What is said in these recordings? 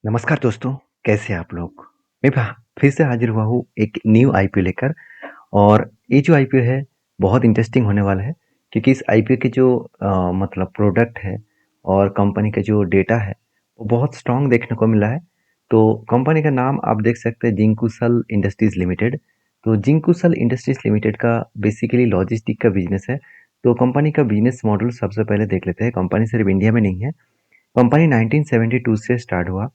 नमस्कार दोस्तों, कैसे हैं आप लोग? मैं फिर से हाज़िर हुआ हूँ एक न्यू आईपीओ लेकर और ये जो आईपीओ है बहुत इंटरेस्टिंग होने वाला है क्योंकि इस आईपीओ के जो मतलब प्रोडक्ट है और कंपनी का जो डेटा है वो बहुत स्ट्रॉन्ग देखने को मिला है। तो कंपनी का नाम आप देख सकते हैं जिंकुसल इंडस्ट्रीज़ लिमिटेड। तो जिंकुसल इंडस्ट्रीज़ लिमिटेड का बेसिकली लॉजिस्टिक का बिज़नेस है। तो कंपनी का बिज़नेस मॉडल सबसे पहले देख लेते हैं। कंपनी सिर्फ इंडिया में नहीं है, कंपनी 1972 से स्टार्ट हुआ।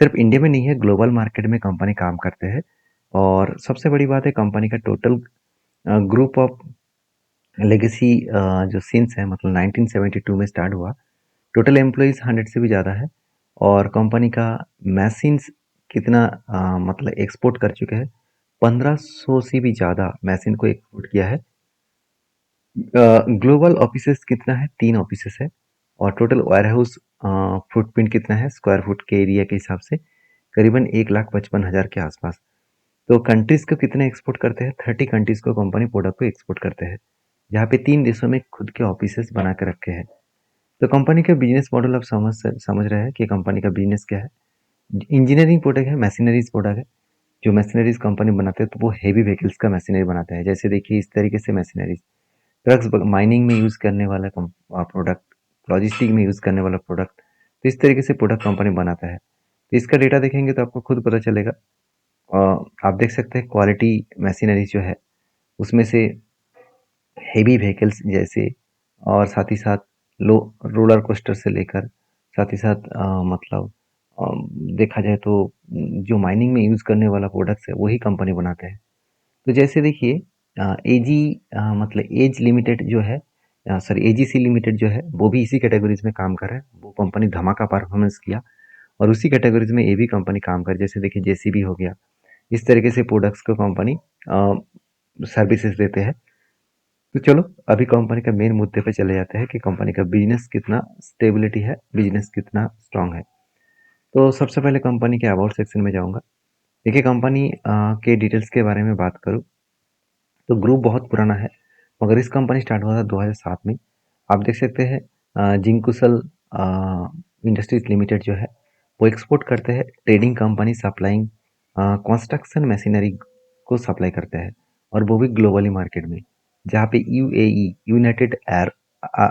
सिर्फ इंडिया में नहीं है, ग्लोबल मार्केट में कंपनी काम करते हैं। और सबसे बड़ी बात है कंपनी का टोटल ग्रुप ऑफ लेगेसी जो सिंस है मतलब 1972 में स्टार्ट हुआ। टोटल एम्प्लॉइज 100 से भी ज़्यादा है और कंपनी का मशीन्स कितना मतलब एक्सपोर्ट कर चुके हैं। 1500 से भी ज़्यादा मशीन को एक्सपोर्ट किया है। ग्लोबल ऑफिसेस कितना है? 3 ऑफिसेस है और टोटल वेयरहाउस फुटप्रिंट कितना है स्क्वायर फुट के एरिया के हिसाब से? करीबन 1,55,000 के आसपास। तो कंट्रीज को कितने एक्सपोर्ट करते हैं? 30 कंट्रीज को कंपनी प्रोडक्ट को एक्सपोर्ट करते हैं, जहाँ पे 3 देशों में खुद के ऑफिसेस बना के रखे हैं। तो कंपनी का बिजनेस मॉडल आप समझ रहे हैं कि कंपनी का बिजनेस क्या है। इंजीनियरिंग प्रोडक्ट है, मशीनरीज प्रोडक्ट है। जो मशीनरीज कंपनी बनाते हैं तो वो हेवी व्हीकल्स का मशीनरी बनाते हैं। जैसे देखिए इस तरीके से मशीनरीज ट्रक्स माइनिंग में यूज करने वाला प्रोडक्ट, लॉजिस्टिक में यूज करने वाला प्रोडक्ट। तो इस तरीके से प्रोडक्ट कंपनी बनाता है। तो इसका डेटा देखेंगे तो आपको खुद पता चलेगा। आप देख सकते हैं क्वालिटी मशीनरी जो है उसमें से हेवी व्हीकल्स जैसे और साथ ही साथ लो रोलर कोस्टर से लेकर साथ ही साथ मतलब अ, देखा जाए तो जो माइनिंग में यूज करने वाला प्रोडक्ट्स है वही कंपनी बनाते हैं। तो जैसे देखिए एजी मतलब एज लिमिटेड जो है, सॉरी एजीसी लिमिटेड जो है वो भी इसी कैटेगरीज में काम कर रहा है। वो कंपनी धमाका परफॉर्मेंस किया और उसी कैटेगरीज में ये भी कंपनी काम कर, जैसे देखिए जेसीबी हो गया। इस तरीके से प्रोडक्ट्स को कंपनी सर्विसेज देते हैं। तो चलो अभी कंपनी का मेन मुद्दे पे चले जाते हैं कि कंपनी का बिजनेस कितना स्टेबिलिटी है, बिजनेस कितना स्ट्रांग है। तो सबसे पहले कंपनी के अबाउट सेक्शन में जाऊंगा। देखिए कंपनी के डिटेल्स के बारे में बात करूँ तो ग्रुप बहुत पुराना है, मगर इस कंपनी स्टार्ट हुआ था 2007 में। आप देख सकते हैं जिंकुसल इंडस्ट्रीज लिमिटेड जो है वो एक्सपोर्ट करते हैं। Trading company supplying construction machinery को सप्लाई करते हैं और वो भी ग्लोबली मार्केट में, जहाँ पे यूएई यूनाइटेड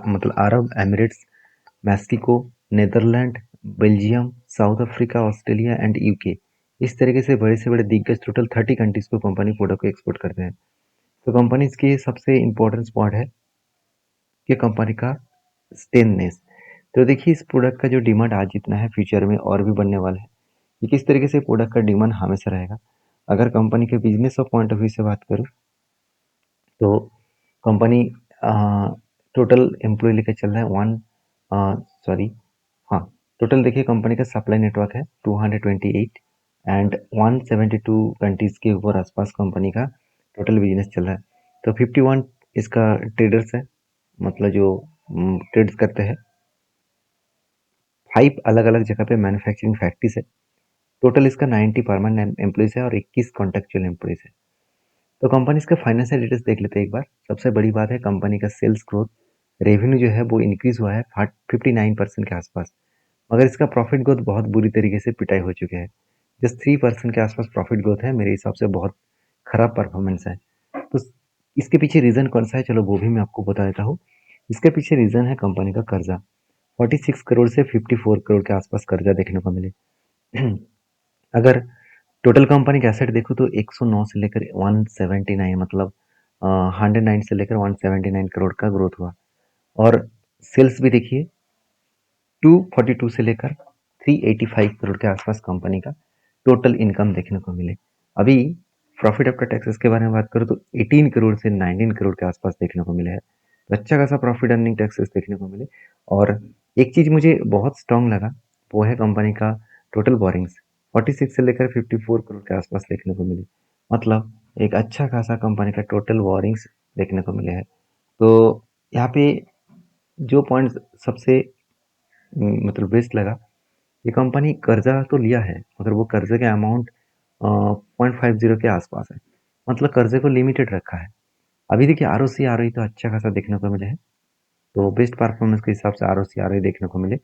मतलब Arab Emirates, Mexico, Netherland, Belgium, south Africa, Australia and UK, इस तरीके से बड़े दिग्गज टोटल 30 कंट्रीज को कंपनी प्रोडक्ट को एक्सपोर्ट करते हैं। तो कंपनीज की सबसे इम्पोर्टेंट पॉइंट है कि कंपनी का स्टेननेस। तो देखिए इस प्रोडक्ट का जो डिमांड आज जितना है फ्यूचर में और भी बढ़ने वाला है। ये किस तरीके से प्रोडक्ट का डिमांड हमेशा रहेगा। अगर कंपनी के business of point of view से बात करूँ तो कंपनी टोटल एम्प्लॉय लेकर चल रहा है वन सॉरी हाँ, टोटल देखिए कंपनी का सप्लाई नेटवर्क है 228 एंड 172 कंट्रीज के ऊपर आसपास कंपनी का टोटल बिजनेस चल रहा है। तो 51 इसका ट्रेडर्स है, मतलब जो ट्रेड्स करते हैं। 5 अलग अलग जगह पे मैन्युफैक्चरिंग फैक्ट्रीज है। टोटल इसका 90 परमानेंट एम्प्लॉइज है और 21 कॉन्ट्रेक्चुअल एम्प्लॉइज है। तो कंपनी इसका फाइनेंशियल डिटेल्स देख लेते हैं एक बार। सबसे बड़ी बात है कंपनी का सेल्स ग्रोथ, रेवेन्यू जो है वो इंक्रीज हुआ है 59% के आसपास, मगर इसका प्रॉफिट ग्रोथ बहुत बुरी तरीके से पिटाई हो चुके हैं। जस्ट 3% के आसपास प्रॉफिट ग्रोथ है, मेरे हिसाब से बहुत खराब परफॉर्मेंस है। तो इसके पीछे रीजन कौन सा है, चलो वो भी मैं आपको बता देता हूँ। इसके पीछे रीजन है कंपनी का कर्जा। 46 करोड़ से 54 करोड़ के आसपास कर्जा देखने को मिले। अगर टोटल कंपनी का एसेट देखो तो 109 से लेकर 179 मतलब 109 से लेकर 179 करोड़ का ग्रोथ हुआ। और सेल्स भी देखिए 242 से लेकर 385 करोड़ के आसपास कंपनी का टोटल इनकम देखने को मिले। अभी प्रॉफिट आफ्टर टैक्सेस के बारे में बात करूँ तो 18 करोड़ से 19 करोड़ के आसपास देखने को मिले है। तो अच्छा खासा प्रॉफिट अर्निंग टैक्सेस देखने को मिले। और एक चीज मुझे बहुत स्ट्रांग लगा, वो है कंपनी का टोटल बोरिंग्स 46 से लेकर 54 करोड़ के आसपास देखने को मिले। मतलब एक अच्छा खासा कंपनी का टोटल बोरिंग्स देखने को मिले हैं। तो यहाँ पे जो पॉइंट सबसे मतलब बेस्ट लगा, ये कंपनी कर्जा तो लिया है मगर वो कर्जे के अमाउंट 0.50 के आसपास है, मतलब कर्जे को लिमिटेड रखा है। अभी देखिए R O C R O तो अच्छा खासा देखने को मिले है। तो बेस्ट परफॉर्मेंस के हिसाब से R O C R O देखने को मिले।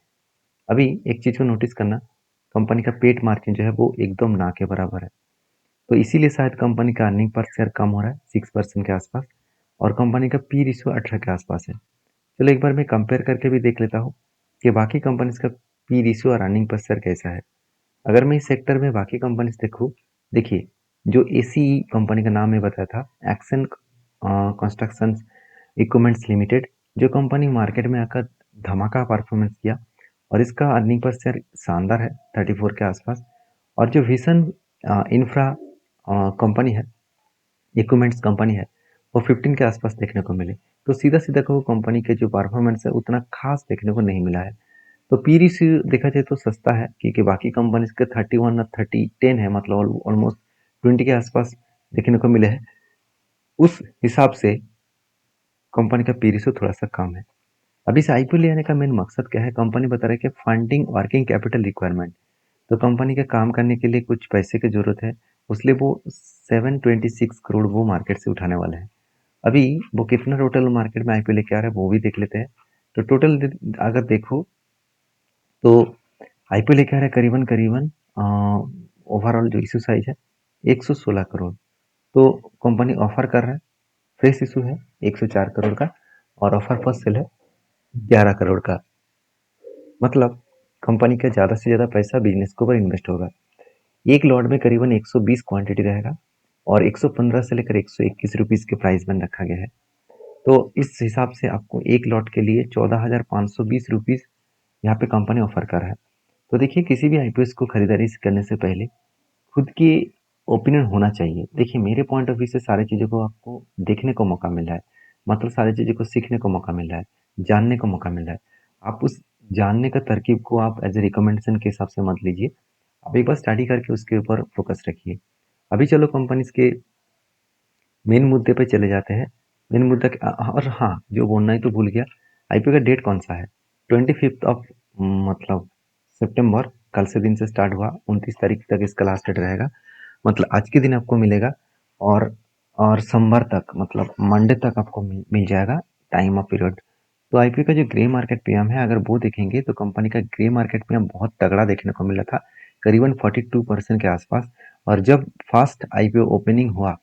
अभी एक चीज को नोटिस करना, कंपनी का पेट मार्जिन जो है वो एकदम ना के बराबर है। तो इसीलिए शायद कंपनी का अर्निंग पर शेयर कम हो रहा है 6% के आसपास, और कंपनी का पी रेशियो 18 के आसपास है। चलो एक बार मैं कंपेयर करके भी देख लेता हूँ कि बाकी कंपनीज का पी रेशियो और अर्निंग पर शेयर कैसा है। अगर मैं इस सेक्टर में बाकी कंपनीज देखूँ, देखिए जो एसीई कंपनी का नाम मैं बताया था, एक्शन कंस्ट्रक्शन इक्विपमेंट्स लिमिटेड, जो कंपनी मार्केट में आकर धमाका परफॉर्मेंस किया और इसका अर्निंग पर शेयर शानदार है 34 के आसपास। और जो विशन इंफ्रा कंपनी है, इक्विपमेंट्स कंपनी है, वो 15 के आसपास देखने को मिले। तो सीधा सीधा कहो कंपनी के जो परफॉर्मेंस है उतना खास देखने को नहीं मिला है। तो पी रेशियो देखा जाए तो सस्ता है, क्योंकि बाकी कंपनीज के 31 और 30 10 है, मतलब ऑलमोस्ट 20 के आसपास देखने को मिले हैं। उस हिसाब से कंपनी का पी रेशियो थोड़ा सा कम है। अब इस आईपीओ ले आने का मेन मकसद क्या है? कंपनी बता रहा है कि फंडिंग वर्किंग कैपिटल रिक्वायरमेंट। तो कंपनी के काम करने के लिए कुछ पैसे की जरूरत है, उसलिए वो 726 करोड़ वो मार्केट से उठाने वाले हैं। अभी वो कितना टोटल मार्केट में आईपीओ लेके आ रहा है वो भी देख लेते हैं। तो टोटल अगर देखो तो आईपीओ लेके आ रहा है करीबन करीबन ओवरऑल जो इशू साइज है 116 करोड़। तो कंपनी ऑफर कर रहा है, फ्रेश इशू है 104 करोड़ का, और ऑफर फर्स्ट सेल है 11 करोड़ का। मतलब कंपनी का ज़्यादा से ज़्यादा पैसा बिजनेस के ऊपर इन्वेस्ट होगा। एक लॉट में करीबन 120 क्वांटिटी रहेगा और 115 से लेकर 121 रुपीज़ के प्राइस बन रखा गया है। तो इस हिसाब से आपको एक लॉट के लिए 14,520 रुपीज़ यहाँ पे कंपनी ऑफर कर रहा है। तो देखिए किसी भी आईपीओ को खरीदारी करने से पहले खुद की ओपिनियन होना चाहिए। देखिए मेरे पॉइंट ऑफ व्यू से सारी चीज़ों को आपको देखने को मौका मिल रहा है, मतलब सारी चीज़ों को सीखने को मौका मिल रहा है, जानने को मौका मिल रहा है। आप उस जानने का तरकीब को आप एज ए रिकमेंडेशन के हिसाब से मत लीजिए, आप एक बार स्टडी करके उसके ऊपर फोकस रखिए। अभी चलो कंपनीज के मेन मुद्दे पे चले जाते हैं। मेन मुद्दा और हाँ, जो बोलना ही तो भूल गया, आईपीओ का डेट कौन सा है? 25 ऑफ मतलब सितंबर, कल से दिन से स्टार्ट हुआ, 29 तारीख तक इसका लास्ट डेट रहेगा। मतलब आज के दिन आपको मिलेगा, और सोमवार तक मतलब मंडे तक आपको मिल जाएगा टाइम ऑफ पीरियड। तो आईपीओ का जो ग्रे मार्केट पीएम है, अगर वो देखेंगे तो कंपनी का ग्रे मार्केट पीएम बहुत तगड़ा देखने को मिला था, करीबन 42% के आसपास। और जब फर्स्ट आईपीओ ओपनिंग हुआ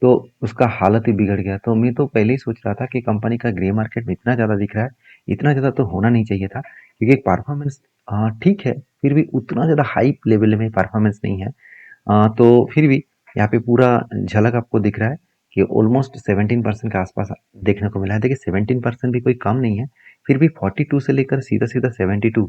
तो उसका हालत ही बिगड़ गया। तो मैं तो पहले ही सोच रहा था कि कंपनी का ग्रे मार्केट में इतना ज़्यादा दिख रहा है, इतना ज़्यादा तो होना नहीं चाहिए था, क्योंकि परफॉर्मेंस ठीक है, फिर भी उतना ज़्यादा हाई लेवल में परफॉर्मेंस नहीं है। तो फिर भी यहाँ पे पूरा झलक आपको दिख रहा है कि ऑलमोस्ट 17% के आसपास देखने को मिला है। देखिए 17% भी कोई कम नहीं है, फिर भी 42 से लेकर सीधा सीधा 72,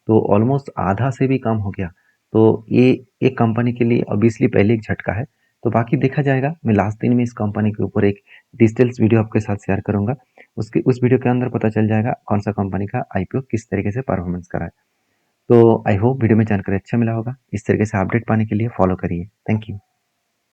तो ऑलमोस्ट आधा से भी कम हो गया। तो ये एक कंपनी के लिए ऑब्वियसली पहले एक झटका है। तो बाकी देखा जाएगा, मैं लास्ट दिन में इस कंपनी के ऊपर एक डिटेल्स वीडियो आपके साथ शेयर करूंगा। उसके उस वीडियो के अंदर पता चल जाएगा कौन सा कंपनी का आईपीओ किस तरीके से परफॉर्मेंस करा है। तो आई होप वीडियो में जानकारी अच्छा मिला होगा। इस तरीके से अपडेट पाने के लिए फॉलो करिए। Thank you.